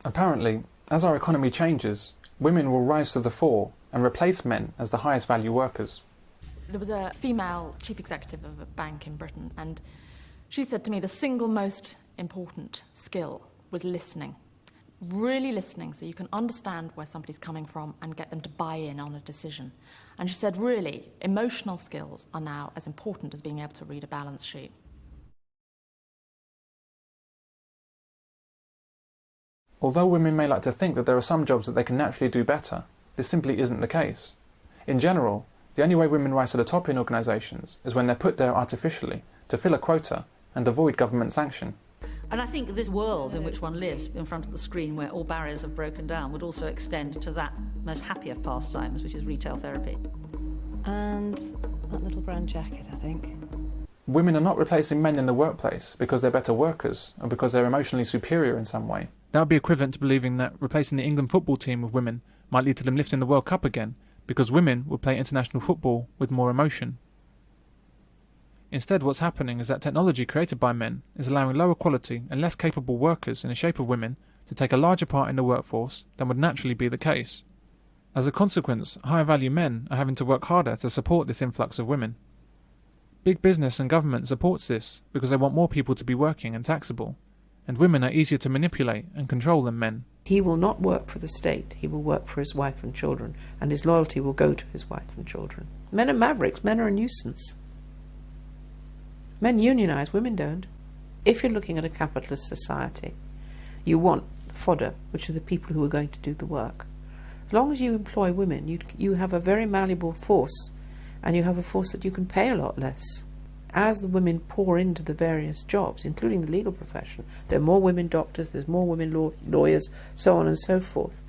Apparently, as our economy changes, women will rise to the fore and replace men as the highest value workers. There was a female chief executive of a bank in Britain, and she said to me the single most important skill was listening. Really listening so you can understand where somebody's coming from and get them to buy in on a decision. And she said, really, emotional skills are now as important as being able to read a balance sheet. Although women may like to think that there are some jobs that they can naturally do better, this simply isn't the case. In general, the only way women rise to the top in organisations is when they're put there artificially to fill a quota and avoid government sanction. And I think this world in which one lives, in front of the screen where all barriers have broken down, would also extend to that most happy of pastimes, which is retail therapy. And that little brown jacket, I think. Women are not replacing men in the workplace because they're better workers or because they're emotionally superior in some way. That would be equivalent to believing that replacing the England football team with women might lead to them lifting the World Cup again, because women would play international football with more emotion. Instead, what's happening is that technology created by men is allowing lower quality and less capable workers in the shape of women to take a larger part in the workforce than would naturally be the case. As a consequence, higher value men are having to work harder to support this influx of women. Big business and government supports this because they want more people to be working and taxable, and women are easier to manipulate and control than men. He will not work for the state, he will work for his wife and children, and his loyalty will go to his wife and children. Men are mavericks, men are a nuisance. Men unionise, women don't. If you're looking at a capitalist society, you want fodder, which are the people who are going to do the work. As long as you employ women, you have a very malleable force, and you have a force that you can pay a lot less. As the women pour into the various jobs, including the legal profession, there are more women doctors, there's more women lawyers, so on and so forth.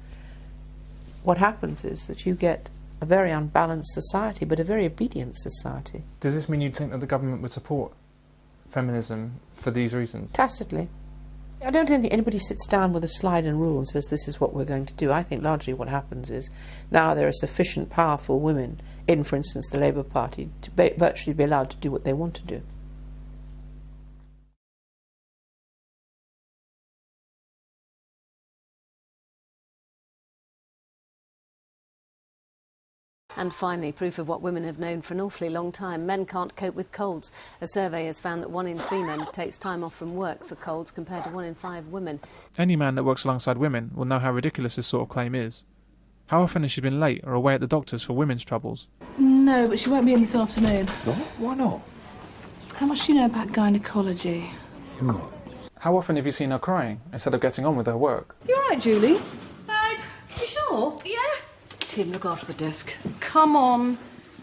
What happens is that you get a very unbalanced society, but a very obedient society. Does this mean you'd think that the government would support feminism for these reasons? Tacitly. I don't think anybody sits down with a slide and rule and says this is what we're going to do. I think largely what happens is now there are sufficient powerful women in, for instance, the Labour Party to virtually be allowed to do what they want to do. And finally, proof of what women have known for an awfully long time. Men can't cope with colds. A survey has found that 1 in 3 men takes time off from work for colds compared to 1 in 5 women. Any man that works alongside women will know how ridiculous this sort of claim is. How often has she been late or away at the doctor's for women's troubles? No, but she won't be in this afternoon. What? Why not? How much do you know about gynecology? How often have you seen her crying instead of getting on with her work? You all right, Julie? You sure? Yeah. Tim, look after the desk. Come on.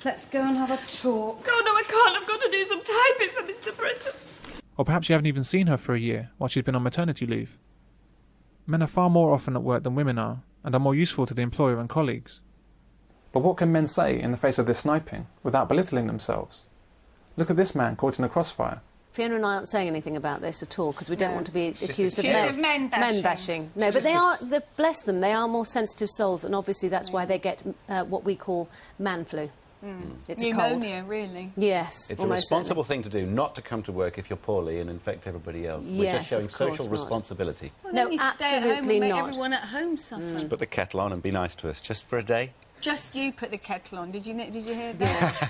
Let's go and have a talk. Oh, no, I can't. I've got to do some typing for Mr. Bridges. Or perhaps you haven't even seen her for a year while she's been on maternity leave. Men are far more often at work than women are, and are more useful to the employer and colleagues. But what can men say in the face of this sniping without belittling themselves? Look at this man caught in a crossfire. Fiona and I aren't saying anything about this at all because we don't want to be accused of men bashing. No, but bless them, they are more sensitive souls, and obviously that's why they get what we call man flu. It's pneumonia, a cold. Really. Yes, it's a responsible thing to do, not to come to work if you're poorly and infect everybody else. We're just showing social responsibility. Well, no, you absolutely stay at home and make not. everyone at home suffer. Just put the kettle on and be nice to us, just for a day. Just you put the kettle on. Did you hear that?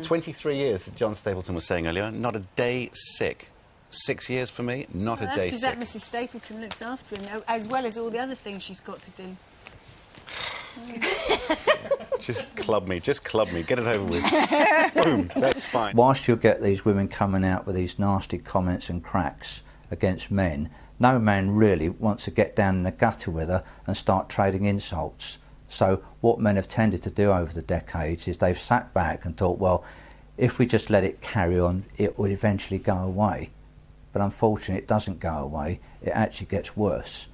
23 years, John Stapleton was saying earlier, not a day sick. 6 years for me, not a day sick. That's because Mrs. Stapleton looks after him, as well as all the other things she's got to do. Just club me, get it over with. Boom, that's fine. Whilst you'll get these women coming out with these nasty comments and cracks against men, no man really wants to get down in the gutter with her and start trading insults. So what men have tended to do over the decades is they've sat back and thought, well, if we just let it carry on, it will eventually go away. But unfortunately, it doesn't go away. It actually gets worse.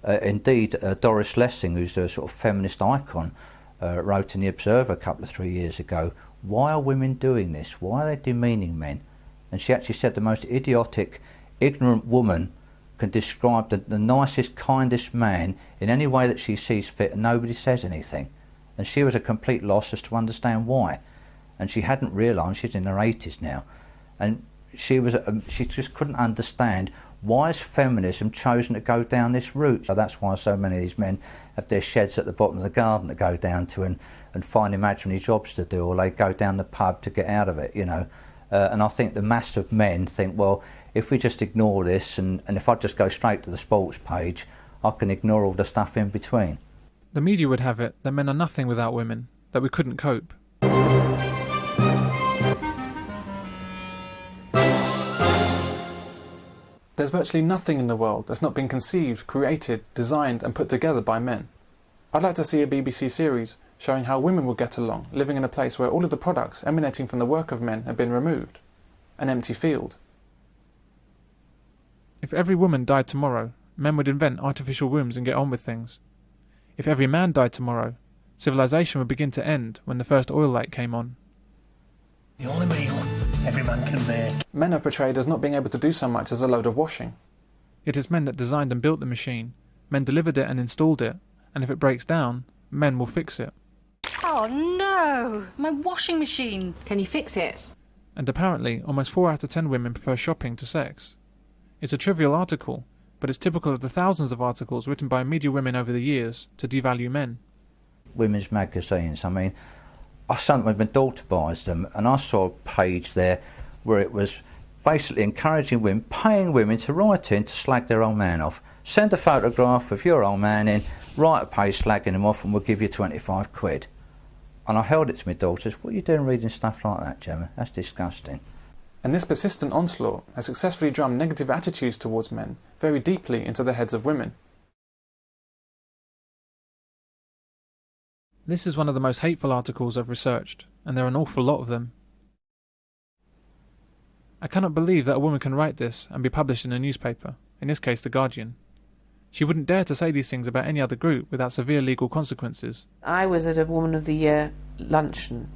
Indeed, Doris Lessing, who's a sort of feminist icon, wrote in The Observer a couple of 3 years ago, why are women doing this? Why are they demeaning men? And she actually said the most idiotic, ignorant woman can describe the nicest, kindest man in any way that she sees fit, and nobody says anything. And she was a complete loss as to understand why. And she hadn't realised, she's in her 80s now, and she just couldn't understand why has feminism chosen to go down this route. So that's why so many of these men have their sheds at the bottom of the garden to go down to and find imaginary jobs to do, or they go down the pub to get out of it, you know. And I think the mass of men think, well, if we just ignore this and if I just go straight to the sports page, I can ignore all the stuff in between. The media would have it that men are nothing without women, that we couldn't cope. There's virtually nothing in the world that's not been conceived, created, designed and put together by men. I'd like to see a BBC series showing how women will get along, living in a place where all of the products emanating from the work of men have been removed. An empty field. If every woman died tomorrow, men would invent artificial wombs and get on with things. If every man died tomorrow, civilization would begin to end when the first oil light came on. The only meal every man can make. Men are portrayed as not being able to do so much as a load of washing. It is men that designed and built the machine, men delivered it and installed it, and if it breaks down, men will fix it. Oh no! My washing machine! Can you fix it? And apparently, almost 4 out of 10 women prefer shopping to sex. It's a trivial article, but it's typical of the thousands of articles written by media women over the years to devalue men. Women's magazines, I mean, I sometimes my daughter buys them, and I saw a page there where it was basically encouraging women, paying women to write in to slag their old man off. Send a photograph of your old man in, write a page slagging him off and we'll give you 25 quid. And I held it to my daughters, what are you doing reading stuff like that, Gemma? That's disgusting. And this persistent onslaught has successfully drummed negative attitudes towards men very deeply into the heads of women. This is one of the most hateful articles I've researched, and there are an awful lot of them. I cannot believe that a woman can write this and be published in a newspaper, in this case The Guardian. She wouldn't dare to say these things about any other group without severe legal consequences. I was at a Woman of the Year luncheon.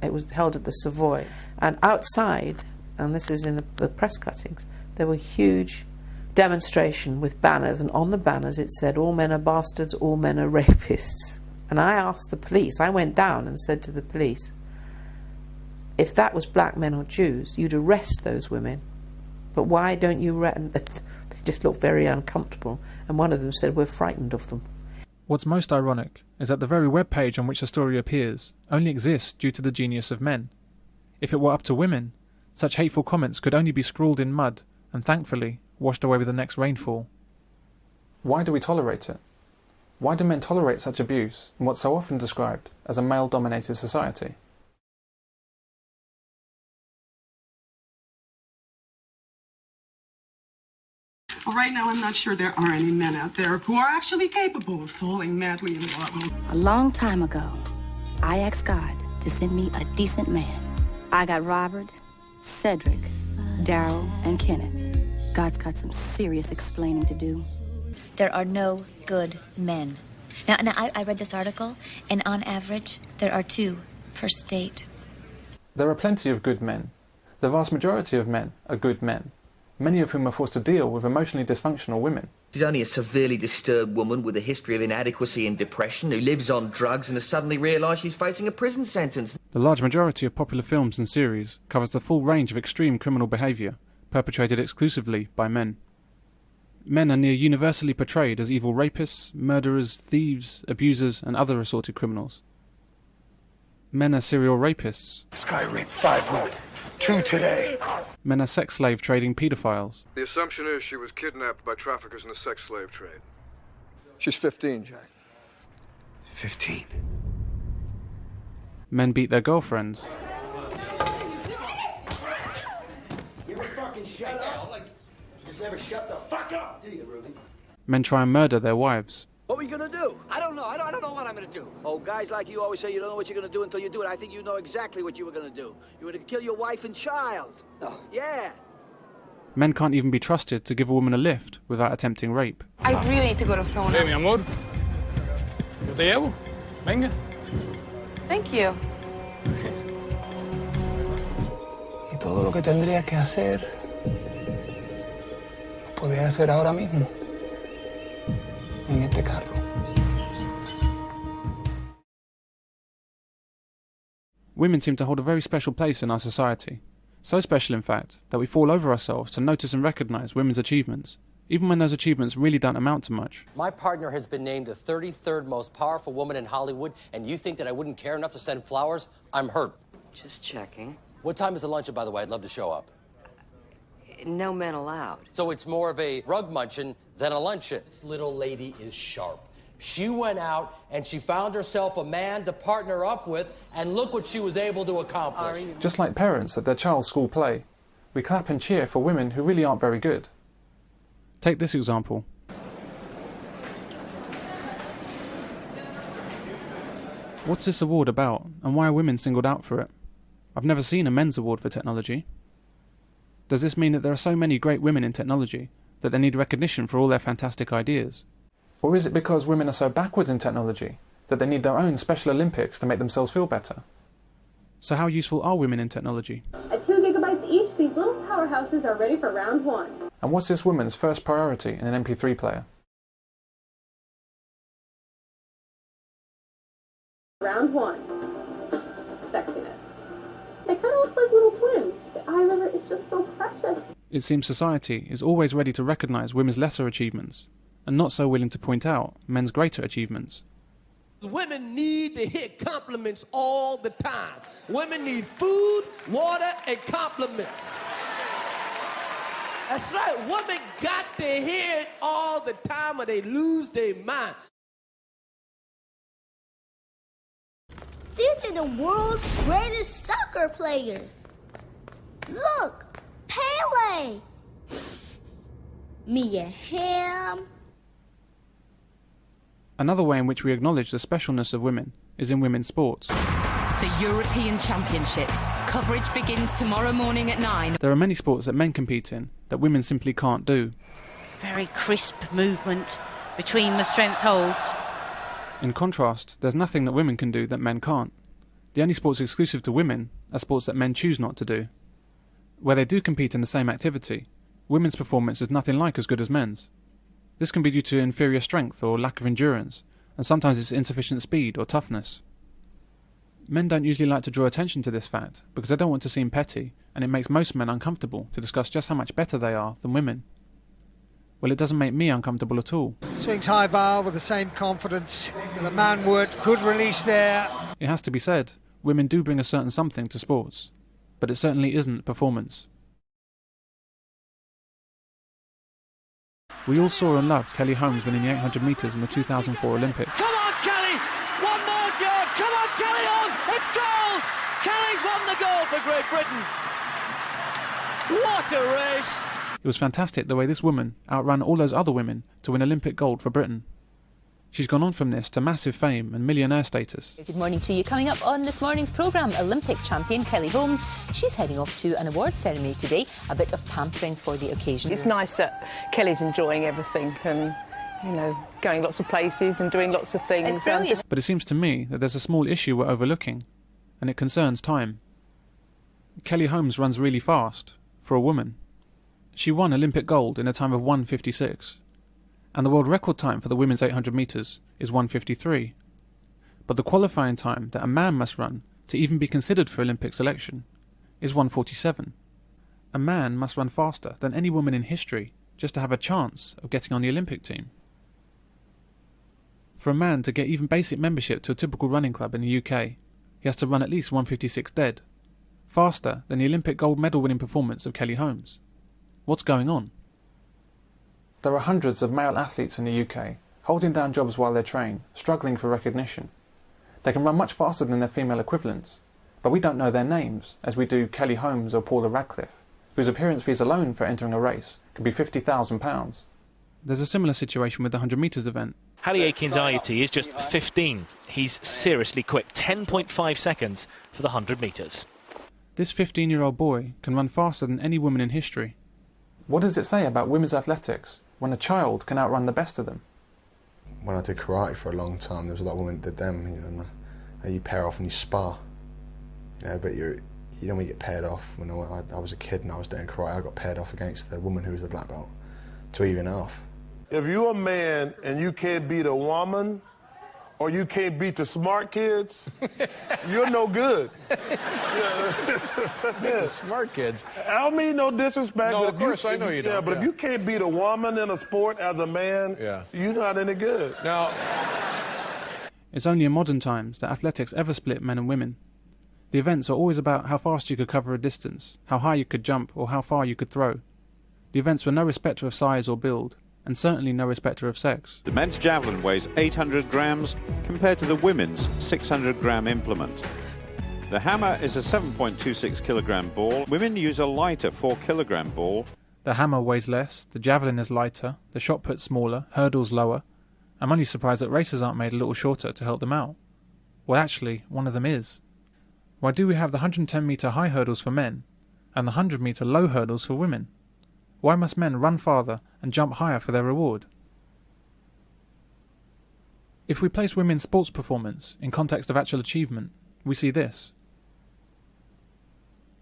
It was held at the Savoy. And outside, and this is in the press cuttings, there were huge demonstration with banners, and on the banners it said, all men are bastards, all men are rapists. And I asked the police, I went down and said to the police, if that was black men or Jews, you'd arrest those women. But why don't you arrest them? They just looked very uncomfortable. And one of them said, we're frightened of them. What's most ironic is that the very web page on which the story appears only exists due to the genius of men. If it were up to women, such hateful comments could only be scrawled in mud and, thankfully, washed away with the next rainfall. Why do we tolerate it? Why do men tolerate such abuse in what's so often described as a male-dominated society? Well, right now I'm not sure there are any men out there who are actually capable of falling madly in love. A long time ago, I asked God to send me a decent man. I got Robert, Cedric, Daryl, and Kenneth. God's got some serious explaining to do. There are no good men. Now I read this article, and on average, there are 2 per state. There are plenty of good men. The vast majority of men are good men, many of whom are forced to deal with emotionally dysfunctional women. She's only a severely disturbed woman with a history of inadequacy and depression who lives on drugs and has suddenly realised she's facing a prison sentence. The large majority of popular films and series covers the full range of extreme criminal behaviour, perpetrated exclusively by men. Men are near universally portrayed as evil rapists, murderers, thieves, abusers and other assorted criminals. Men are serial rapists. This guy raped 5 women. 2 today. Men are sex slave trading paedophiles. The assumption is she was kidnapped by traffickers in the sex slave trade. She's 15, Jack. 15. Men beat their girlfriends. You ever fucking shut up? You just never shut the fuck up, do you, Ruby? Men try and murder their wives. What were you gonna do? I don't know. I don't know what I'm gonna do. Oh, guys like you always say you don't know what you're gonna do until you do it. I think you know exactly what you were gonna do. You were gonna kill your wife and child. Oh. Yeah. Men can't even be trusted to give a woman a lift without attempting rape. I really need to go to sauna. Hey, mi amor. Yo te llevo. Venga. Thank you. Y todo lo que tendría que hacer, lo podía hacer ahora mismo. En este carro. Women seem to hold a very special place in our society. So special, in fact, that we fall over ourselves to notice and recognise women's achievements, even when those achievements really don't amount to much. My partner has been named the 33rd most powerful woman in Hollywood, and you think that I wouldn't care enough to send flowers? I'm hurt. Just checking. What time is the luncheon, by the way? I'd love to show up. No men allowed. So it's more of a rug munchin than a luncheon. This little lady is sharp. She went out and she found herself a man to partner up with, and look what she was able to accomplish. Just like parents at their child's school play, we clap and cheer for women who really aren't very good. Take this example. What's this award about, and why are women singled out for it? I've never seen a men's award for technology. Does this mean that there are so many great women in technology that they need recognition for all their fantastic ideas? Or is it because women are so backwards in technology that they need their own Special Olympics to make themselves feel better? So how useful are women in technology? At 2 gigabytes each, these little powerhouses are ready for round one. And what's this woman's first priority in an MP3 player? Round one. Sexiness. They kind of look like little twins. The eye river is just so precious. It seems society is always ready to recognise women's lesser achievements, and not so willing to point out men's greater achievements. Women need to hear compliments all the time. Women need food, water, and compliments. That's right. Women got to hear it all the time or they lose their mind. These are the world's greatest soccer players. Look, Pele. Mia Hamm. Another way in which we acknowledge the specialness of women is in women's sports. The European Championships. Coverage begins tomorrow morning at 9. There are many sports that men compete in that women simply can't do. Very crisp movement between the strength holds. In contrast, there's nothing that women can do that men can't. The only sports exclusive to women are sports that men choose not to do. Where they do compete in the same activity, women's performance is nothing like as good as men's. This can be due to inferior strength or lack of endurance, and sometimes it's insufficient speed or toughness. Men don't usually like to draw attention to this fact because they don't want to seem petty, and it makes most men uncomfortable to discuss just how much better they are than women. Well, it doesn't make me uncomfortable at all. Swings high bar with the same confidence that a man would. Good release there. It has to be said, women do bring a certain something to sports, but it certainly isn't performance. We all saw and loved Kelly Holmes winning the 800 metres in the 2004 Olympics. Come on, Kelly! One more goal! Come on, Kelly Holmes! It's goal! Kelly's won the goal for Great Britain! What a race! It was fantastic the way this woman outran all those other women to win Olympic gold for Britain. She's gone on from this to massive fame and millionaire status. Good morning to you. Coming up on this morning's programme, Olympic champion Kelly Holmes. She's heading off to an awards ceremony today, a bit of pampering for the occasion. It's nice that Kelly's enjoying everything and, you know, going lots of places and doing lots of things. It's brilliant. But it seems to me that there's a small issue we're overlooking, and it concerns time. Kelly Holmes runs really fast, for a woman. She won Olympic gold in a time of 1:56. And the world record time for the women's 800 metres is 1:53. But the qualifying time that a man must run to even be considered for Olympic selection is 1:47. A man must run faster than any woman in history just to have a chance of getting on the Olympic team. For a man to get even basic membership to a typical running club in the UK, he has to run at least 1:56 dead, faster than the Olympic gold medal winning performance of Kelly Holmes. What's going on? There are hundreds of male athletes in the UK, holding down jobs while they train, struggling for recognition. They can run much faster than their female equivalents, but we don't know their names, as we do Kelly Holmes or Paula Radcliffe, whose appearance fees alone for entering a race could be £50,000. There's a similar situation with the 100 metres event. Harry Akin's-Ayeti is just 15. He's seriously quick, 10.5 seconds for the 100 metres. This 15-year-old boy can run faster than any woman in history. What does it say about women's athletics when a child can outrun the best of them? When I did karate for a long time, there was a lot of women that did them, you know, and you pair off and you spar. You know, but you don't want to get paired off. When I was a kid and I was doing karate, I got paired off against the woman who was a black belt to even off. If you're a man and you can't beat a woman or you can't beat the smart kids, you're no good. The smart kids. I don't mean no disrespect. No, but of course, I know you don't. Yeah, but if you can't beat a woman in a sport as a man, you're not any good. Now, it's only in modern times that athletics ever split men and women. The events are always about how fast you could cover a distance, how high you could jump, or how far you could throw. The events were no respecter of size or build, and certainly no respecter of sex. The men's javelin weighs 800 grams compared to the women's 600-gram implement. The hammer is a 7.26 kilogram ball. Women use a lighter 4-kilogram ball. The hammer weighs less, the javelin is lighter, the shot put smaller, hurdles lower. I'm only surprised that races aren't made a little shorter to help them out. Well, actually, one of them is. Why do we have the 110-metre high hurdles for men and the 100-metre low hurdles for women? Why must men run farther and jump higher for their reward? If we place women's sports performance in context of actual achievement, we see this.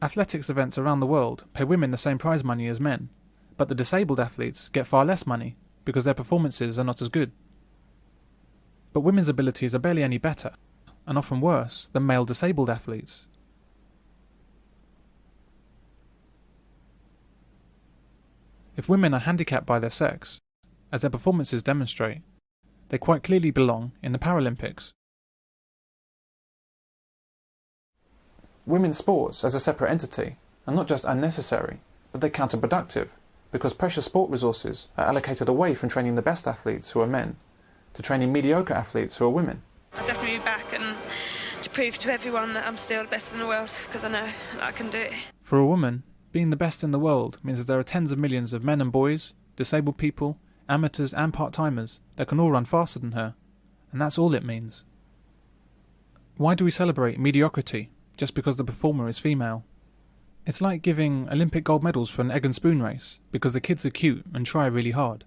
Athletics events around the world pay women the same prize money as men, but the disabled athletes get far less money because their performances are not as good. But women's abilities are barely any better, and often worse, than male disabled athletes. If women are handicapped by their sex, as their performances demonstrate, they quite clearly belong in the Paralympics. Women's sports, as a separate entity, are not just unnecessary, but they're counterproductive, because precious sport resources are allocated away from training the best athletes, who are men, to training mediocre athletes, who are women. I'll definitely be back and to prove to everyone that I'm still the best in the world, because I know that I can do it. For a woman, being the best in the world means that there are tens of millions of men and boys, disabled people, amateurs and part-timers that can all run faster than her, and that's all it means. Why do we celebrate mediocrity just because the performer is female? It's like giving Olympic gold medals for an egg and spoon race because the kids are cute and try really hard.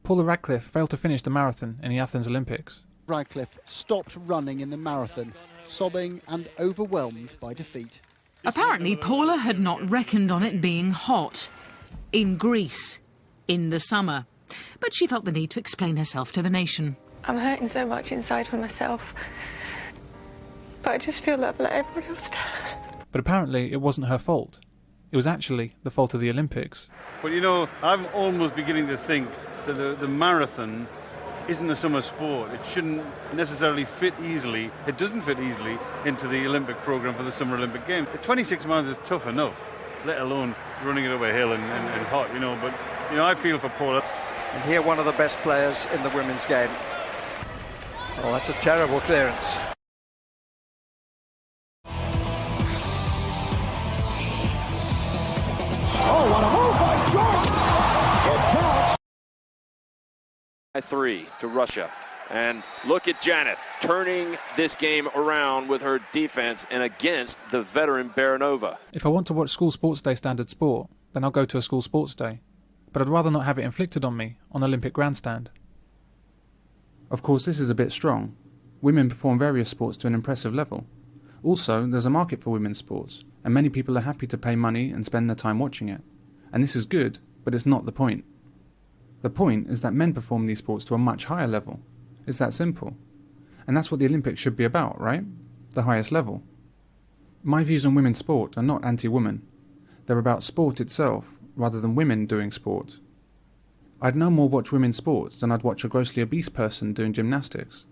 Paula Radcliffe failed to finish the marathon in the Athens Olympics. Radcliffe stopped running in the marathon, sobbing and overwhelmed by defeat. Apparently, Paula had not reckoned on it being hot. In Greece. In the summer. But she felt the need to explain herself to the nation. I'm hurting so much inside for myself. But I just feel like everyone else does. But apparently it wasn't her fault. It was actually the fault of the Olympics. But you know, I'm almost beginning to think that the marathon isn't a summer sport. It shouldn't necessarily fit easily. It doesn't fit easily into the Olympic programme for the Summer Olympic Games. 26 miles is tough enough, let alone running it up a hill and hot, you know. But, you know, I feel for Paula. And here one of the best players in the women's game. Oh, that's a terrible clearance. Oh, what a move by Jordan! It counts. 3 to Russia. And look at Janeth turning this game around with her defense and against the veteran Baranova. If I want to watch school sports day standard sport, then I'll go to a school sports day. But I'd rather not have it inflicted on me on Olympic grandstand. Of course, this is a bit strong. Women perform various sports to an impressive level. Also, there's a market for women's sports, and many people are happy to pay money and spend their time watching it. And this is good, but it's not the point. The point is that men perform these sports to a much higher level. It's that simple. And that's what the Olympics should be about, right? The highest level. My views on women's sport are not anti-woman. They're about sport itself, rather than women doing sport. I'd no more watch women's sports than I'd watch a grossly obese person doing gymnastics.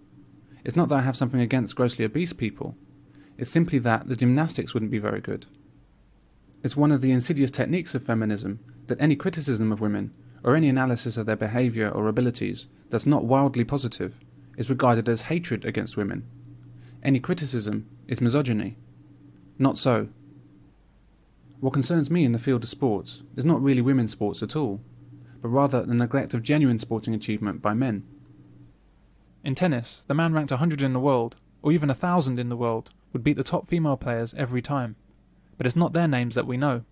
It's not that I have something against grossly obese people. It's simply that the gymnastics wouldn't be very good. It's one of the insidious techniques of feminism that any criticism of women, or any analysis of their behaviour or abilities that's not wildly positive, is regarded as hatred against women. Any criticism is misogyny. Not so. What concerns me in the field of sports is not really women's sports at all, but rather the neglect of genuine sporting achievement by men. In tennis, the man ranked 100 in the world, or even 1,000 in the world, would beat the top female players every time. But it's not their names that we know.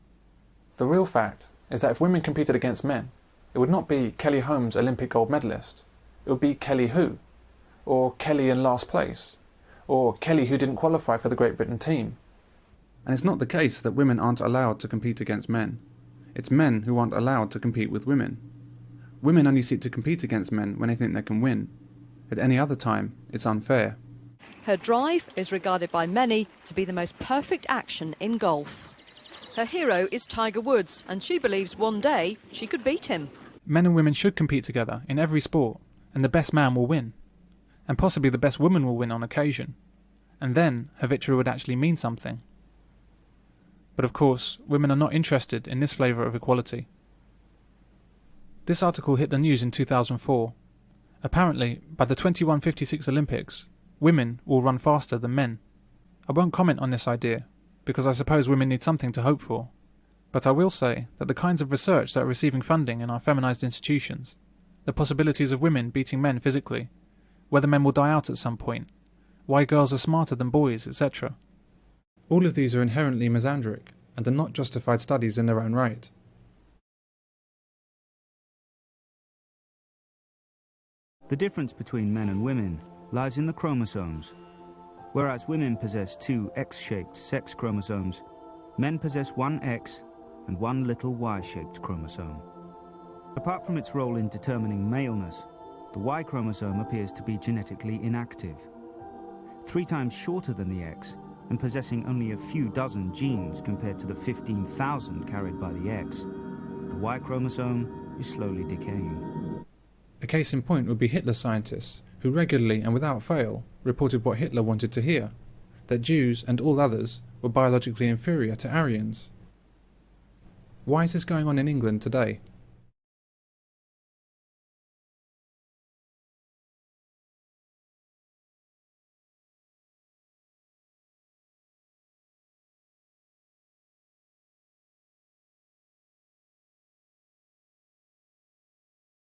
The real fact is that if women competed against men, it would not be Kelly Holmes, Olympic gold medalist. It would be Kelly who? Or Kelly in last place? Or Kelly who didn't qualify for the Great Britain team? And it's not the case that women aren't allowed to compete against men. It's men who aren't allowed to compete with women. Women only seek to compete against men when they think they can win. At any other time, it's unfair. Her drive is regarded by many to be the most perfect action in golf. Her hero is Tiger Woods, and she believes one day she could beat him. Men and women should compete together in every sport, and the best man will win. And possibly the best woman will win on occasion. And then her victory would actually mean something. But of course, women are not interested in this flavour of equality. This article hit the news in 2004. Apparently, by the 2156 Olympics, women will run faster than men. I won't comment on this idea, because I suppose women need something to hope for. But I will say that the kinds of research that are receiving funding in our feminised institutions, the possibilities of women beating men physically, whether men will die out at some point, why girls are smarter than boys, etc. All of these are inherently misandric and are not justified studies in their own right. The difference between men and women lies in the chromosomes. Whereas women possess two X-shaped sex chromosomes, men possess one X and one little Y-shaped chromosome. Apart from its role in determining maleness, the Y chromosome appears to be genetically inactive. 3 times shorter than the X and possessing only a few dozen genes compared to the 15,000 carried by the X, the Y chromosome is slowly decaying. A case in point would be Hitler scientists, who regularly and without fail reported what Hitler wanted to hear, that Jews and all others were biologically inferior to Aryans. Why is this going on in England today?